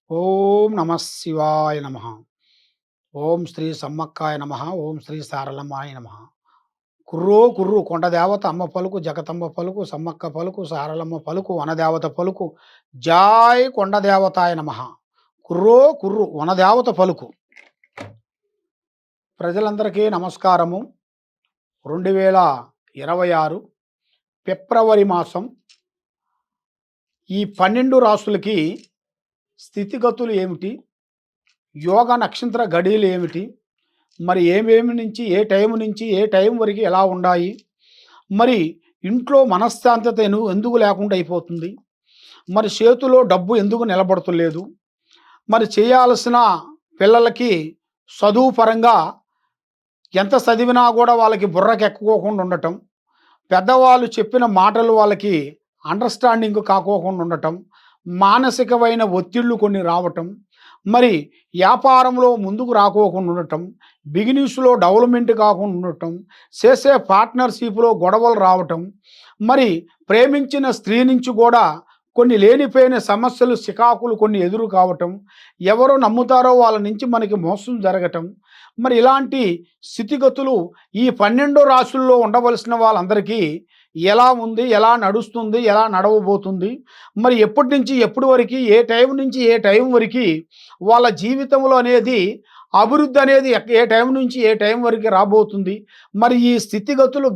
ఓం నమ శివాయ నమ. ఓం శ్రీ సమ్మక్కాయ నమ. ఓం శ్రీ సారలమ్మాయ నమ. కుర్రో కుర్రు కొండదేవత అమ్మ పలుకు, జగతమ్మ పలుకు, సమ్మక్క పలుకు, సారలమ్మ పలుకు, వనదేవత పలుకు. జాయ్ కొండదేవతాయ నమ. కుర్రో కుర్రు వనదేవత పలుకు. ప్రజలందరికీ నమస్కారము. 2026 ఫిబ్రవరి మాసం ఈ 12 రాసులకి స్థితిగతులు ఏమిటి, యోగ నక్షత్ర గడియలు ఏమిటి, మరి ఏమేమి నుంచి ఏ టైం నుంచి ఏ టైం వరకు ఎలా ఉండాయి, మరి ఇంట్లో మనశ్శాంతత ఎందుకు లేకుండా అయిపోతుంది, మరి చేతిలో డబ్బు ఎందుకు నిలబడతలేదు, మరి చేయాల్సిన పిల్లలకి చదువు పరంగా ఎంత చదివినా కూడా వాళ్ళకి బుర్రకెక్కుకోకుండా ఉండటం, పెద్దవాళ్ళు చెప్పిన మాటలు వాళ్ళకి అండర్స్టాండింగ్ కాకోకుండా ఉండటం, మానసికమైన ఒత్తిళ్ళు కొన్ని రావటం, మరి వ్యాపారంలో ముందుకు రాకోకుండా ఉండటం, బిజినెస్లో డెవలప్మెంట్ కాకుండా ఉండటం, చేసే పార్ట్నర్షిప్లో గొడవలు రావటం, మరి ప్రేమించిన స్త్రీ నుంచి కూడా కొన్ని లేనిపోయిన సమస్యలు చికాకులు కొన్ని ఎదురు కావటం, ఎవరు నమ్ముతారో వాళ్ళ నుంచి మనకి మోసం జరగటం, మరి ఇలాంటి స్థితిగతులు ఈ 12 రాశుల్లో ఉండవలసిన వాళ్ళందరికీ ఎలా ఉంది, ఎలా నడుస్తుంది, ఎలా నడవబోతుంది, మరి ఎప్పటి నుంచి ఎప్పటి వరకు, ఏ టైం నుంచి ఏ టైం వరకు వాళ్ళ జీవితంలో అనేది అభివృద్ధి అనేది ఏ టైం నుంచి ఏ టైం వరకు రాబోతుంది, మరి ఈ స్థితిగతులు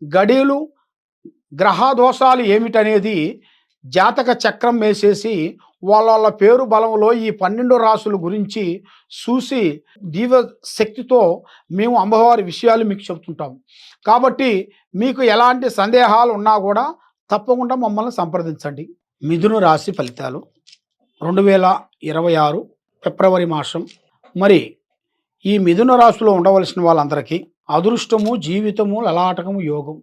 గడియలు గ్రహదోషాలు ఏమిటనేది జాతక చక్రం వేసేసి వాళ్ళ పేరు బలంలో ఈ 12 రాసుల గురించి చూసి శక్తితో మేము అమ్మవారి విషయాలు మీకు చెప్తుంటాం. కాబట్టి మీకు ఎలాంటి సందేహాలు ఉన్నా కూడా తప్పకుండా మమ్మల్ని సంప్రదించండి. మిథున రాశి ఫలితాలు 2026 ఫిబ్రవరి మాసం. మరి ఈ మిథున రాశిలో ఉండవలసిన వాళ్ళందరికీ అదృష్టము, జీవితము, లలాటకము, యోగం.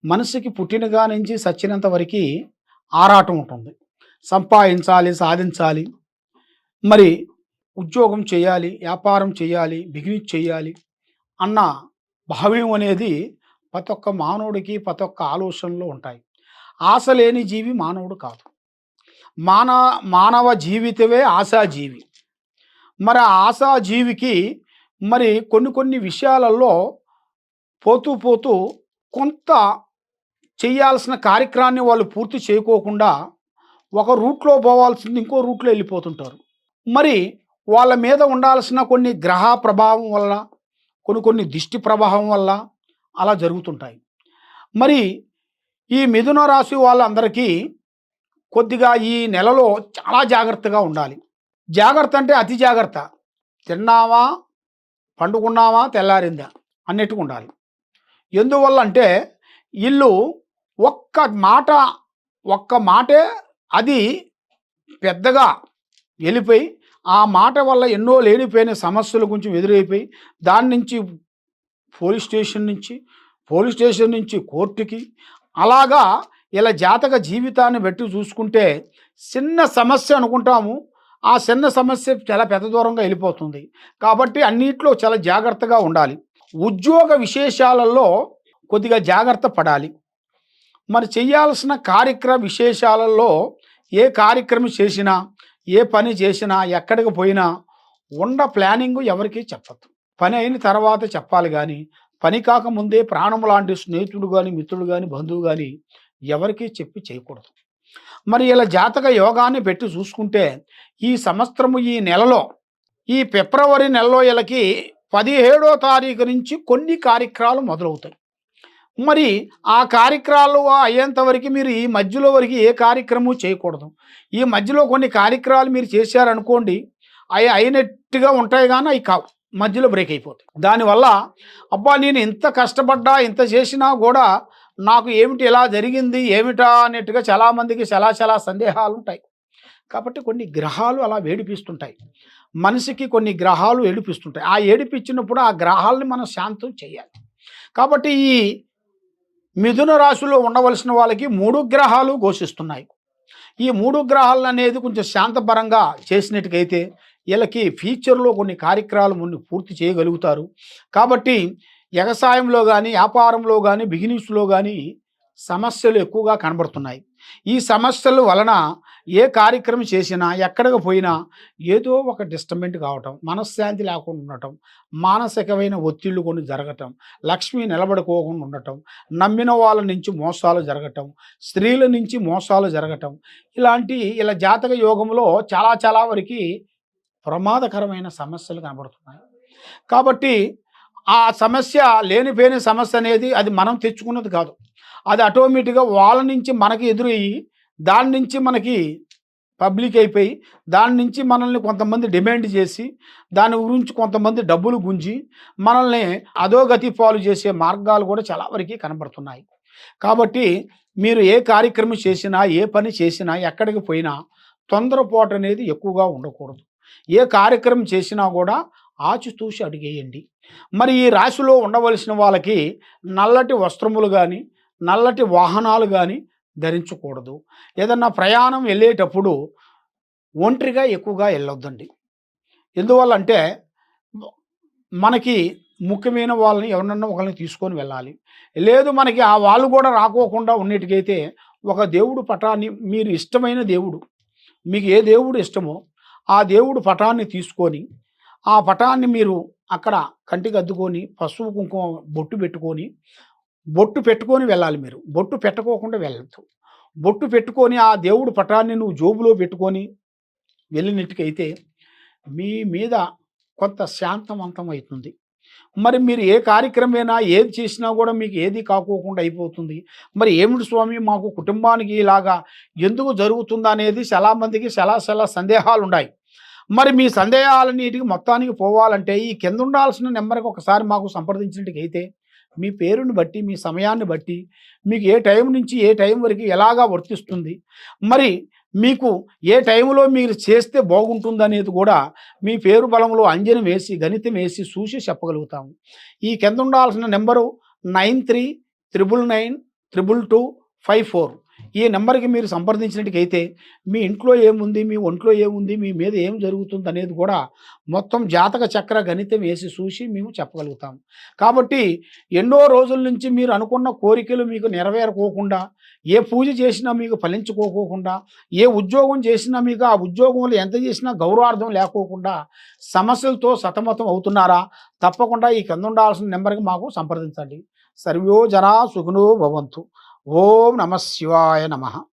మనిషికి పుట్టినగా నుంచి సచ్చినంత వరకు ఆరాటం ఉంటుంది. సంపాదించాలి, సాధించాలి, మరి ఉద్యోగం చేయాలి, వ్యాపారం చేయాలి, బిజినెస్ చేయాలి అన్న భావ్యం అనేది ప్రతి ఒక్క మానవుడికి ప్రతి ఒక్క ఆలోచనలో ఉంటాయి. ఆశ లేని జీవి మానవుడు కాదు. మానవ జీవితమే ఆశాజీవి. మరి ఆ ఆశాజీవికి మరి కొన్ని విషయాలలో పోతూ పోతూ కొంత చేయాల్సిన కార్యక్రమాన్ని వాళ్ళు పూర్తి చేయకోకుండా ఒక రూట్లో పోవాల్సింది ఇంకో రూట్లో వెళ్ళిపోతుంటారు. మరి వాళ్ళ మీద ఉండాల్సిన కొన్ని గ్రహ ప్రభావం వల్ల, కొన్ని దిష్టి ప్రభావం వల్ల అలా జరుగుతుంటాయి. మరి ఈ మిథున రాశి వాళ్ళందరికీ కొద్దిగా ఈ నెలలో చాలా జాగ్రత్తగా ఉండాలి. జాగ్రత్త అంటే అతి జాగ్రత్త. తిన్నావా, పండుకున్నావా, తెల్లారిందా అన్నట్టుగా ఉండాలి. ఎందువల్ల అంటే వీళ్ళు ఒక్క మాటే అది పెద్దగా వెళ్ళిపోయి ఆ మాట వల్ల ఎన్నో లేనిపోయిన సమస్యల గురించి ఎదురైపోయి దాని నుంచి పోలీస్ స్టేషన్ నుంచి కోర్టుకి అలాగా ఇలా జాతక జీవితాన్ని బట్టి చూసుకుంటే చిన్న సమస్య అనుకుంటాము, ఆ చిన్న సమస్య చాలా పెద్ద దూరంగా వెళ్ళిపోతుంది. కాబట్టి అన్నిట్లో చాలా జాగ్రత్తగా ఉండాలి. ఉద్యోగ విశేషాలలో కొద్దిగా జాగ్రత్త పడాలి. మరి చేయాల్సిన కార్యక్రమ విశేషాలలో ఏ కార్యక్రమం చేసినా, ఏ పని చేసినా, ఎక్కడికి పోయినా ప్లానింగ్ ఎవరికీ చెప్పద్దు. పని అయిన తర్వాత చెప్పాలి కానీ పని కాకముందే ప్రాణం లాంటి స్నేహితుడు కానీ, మిత్రుడు కానీ, బంధువు కానీ ఎవరికీ చెప్పి చేయకూడదు. మరి ఇలా జాతక యోగాన్ని పెట్టి చూసుకుంటే ఈ సంవత్సరము ఈ నెలలో, ఈ ఫిబ్రవరి నెలలో వీళ్ళకి 17వ తారీఖు నుంచి కొన్ని కార్యక్రమాలు మొదలవుతాయి. మరి ఆ కార్యక్రమాలు అయ్యేంత వరకు మీరు ఈ మధ్యలో వరకు ఏ కార్యక్రమం చేయకూడదు. ఈ మధ్యలో కొన్ని కార్యక్రమాలు మీరు చేశారనుకోండి, అవి అయినట్టుగా ఉంటాయి కానీ అవి కావు, మధ్యలో బ్రేక్ అయిపోతాయి. దానివల్ల అబ్బా నేను ఇంత కష్టపడ్డా, ఇంత చేసినా కూడా నాకు ఏమిటి ఇలా జరిగింది ఏమిటా అన్నట్టుగా చాలామందికి చాలా సందేహాలు ఉంటాయి. కాబట్టి కొన్ని గ్రహాలు అలా వేడిపిస్తుంటాయి. మనిషికి కొన్ని గ్రహాలు ఏడిపిస్తుంటాయి. ఆ ఏడిపించినప్పుడు ఆ గ్రహాలని మనం శాంతం చేయాలి. కాబట్టి ఈ మిథున రాశిలో ఉండవలసిన వాళ్ళకి 3 గ్రహాలు ఘోషిస్తున్నాయి. ఈ 3 గ్రహాలు అనేది కొంచెం శాంతపరంగా చేసినట్టుకైతే వీళ్ళకి ఫ్యూచర్లో కొన్ని కార్యక్రమాలు పూర్తి చేయగలుగుతారు. కాబట్టి వ్యవసాయంలో కానీ, వ్యాపారంలో కానీ, బిజినెస్లో కానీ సమస్యలు ఎక్కువగా కనబడుతున్నాయి. ఈ సమస్యల వలన ఏ కార్యక్రమం చేసినా, ఎక్కడికి పోయినా ఏదో ఒక డిస్టర్బెంట్ కావటం, మనశ్శాంతి లేకుండా ఉండటం, మానసికమైన ఒత్తిళ్లు కొన్ని జరగటం, లక్ష్మి నిలబడుకోకుండా ఉండటం, నమ్మిన వాళ్ళ నుంచి మోసాలు జరగటం, స్త్రీల నుంచి మోసాలు జరగటం, ఇలా జాతక యోగంలో చాలా చాలా వరకు ప్రమాదకరమైన సమస్యలు కనబడుతున్నాయి. కాబట్టి ఆ సమస్య లేనిపోయిన సమస్య అనేది అది మనం తెచ్చుకున్నది కాదు. అది ఆటోమేటిక్‌గా వాళ్ళ నుంచి మనకి ఎదురయ్యి, దాని నుంచి మనకి పబ్లిక్ అయిపోయి, దాని నుంచి మనల్ని కొంతమంది డిమాండ్ చేసి, దాని గురించి కొంతమంది డబ్బులు గుంజి, మనల్ని అధోగతి పాలు చేసే మార్గాలు కూడా చాలా వరకి కనబడుతున్నాయి. కాబట్టి మీరు ఏ కార్యక్రమం చేసినా, ఏ పని చేసినా, ఎక్కడికి పోయినా తొందరపాటు అనేది ఎక్కువగా ఉండకూడదు. ఏ కార్యక్రమం చేసినా కూడా ఆచితూచి అడుగేయండి. మరి ఈ రాశిలో ఉండవలసిన వాళ్ళకి నల్లటి వస్త్రములు గానీ, నల్లటి వాహనాలు గానీ ధరించకూడదు. ఏదన్నా ప్రయాణం వెళ్ళేటప్పుడు ఒంటరిగా ఎక్కువగా వెళ్ళొద్దండి. ఎందువల్లంటే మనకి ముఖ్యమైన వాళ్ళని ఎవరినన్నా ఒకళ్ళని తీసుకొని వెళ్ళాలి. లేదు మనకి ఆ వాళ్ళు కూడా రాకోకుండా ఉన్నట్టుగైతే ఒక దేవుడు పటాన్ని మీరు ఇష్టమైన దేవుడు, మీకు ఏ దేవుడు ఇష్టమో ఆ దేవుడు పటాన్ని తీసుకొని, ఆ పటాన్ని మీరు అక్కడ కంటికి అద్దుకొని, పసుపు కుంకుమ బొట్టు పెట్టుకొని వెళ్ళాలి మీరు. బొట్టు పెట్టుకోకుండా వెళ్ళొద్దు. బొట్టు పెట్టుకొని ఆ దేవుడి పటాన్ని నువ్వు జోబులో పెట్టుకొని వెళ్ళినట్టుకైతే మీ మీద కొంత శాంతవంతం అవుతుంది. మరి మీరు ఏ కార్యక్రమమైనా ఏది చేసినా కూడా మీకు ఏది కాకోకుండా అయిపోతుంది. మరి ఏమిటి స్వామి మాకు కుటుంబానికి ఇలాగా ఎందుకు జరుగుతుందనేది చాలా మందికి చాలా సందేహాలున్నాయి. మరి మీ సందేహాలన్నిటికి మొత్తానికి పోవాలంటే ఈ కింద ఉండాల్సిన నెంబర్‌కి ఒకసారి మాకు సంప్రదించినట్టుగైతే మీ పేరుని బట్టి, మీ సమయాన్ని బట్టి, మీకు ఏ టైం నుంచి ఏ టైం వరకు ఎలాగా వర్తిస్తుంది, మరి మీకు ఏ టైంలో మీరు చేస్తే బాగుంటుందనేది కూడా మీ పేరు బలంలో అంజనం వేసి, గణితం వేసి చూసి చెప్పగలుగుతాము. ఈ కింద ఉండాల్సిన నెంబరు 9399922254. ఈ నెంబర్‌కి మీరు సంప్రదించినట్టుగైతే మీ ఇంట్లో ఏముంది, మీ ఒంట్లో ఏముంది, మీ మీద ఏం జరుగుతుందనేది కూడా మొత్తం జాతక చక్ర గణితం వేసి చూసి మేము చెప్పగలుగుతాం. కాబట్టి ఎన్నో రోజుల నుంచి మీరు అనుకున్న కోరికలు మీకు నెరవేరుకోకుండా, ఏ పూజ చేసినా మీకు ఫలించుకోకోకుండా, ఏ ఉద్యోగం చేసినా మీకు ఆ ఉద్యోగంలో ఎంత చేసినా గౌరవార్థం లేకోకుండా సమస్యలతో సతమతం అవుతున్నారా? తప్పకుండా ఈ కింద ఉండాల్సిన నెంబర్‌కి మాకు సంప్రదించండి. సర్వో జనా సుఖినో భవంతు. ఓం నమః శివాయ నమః.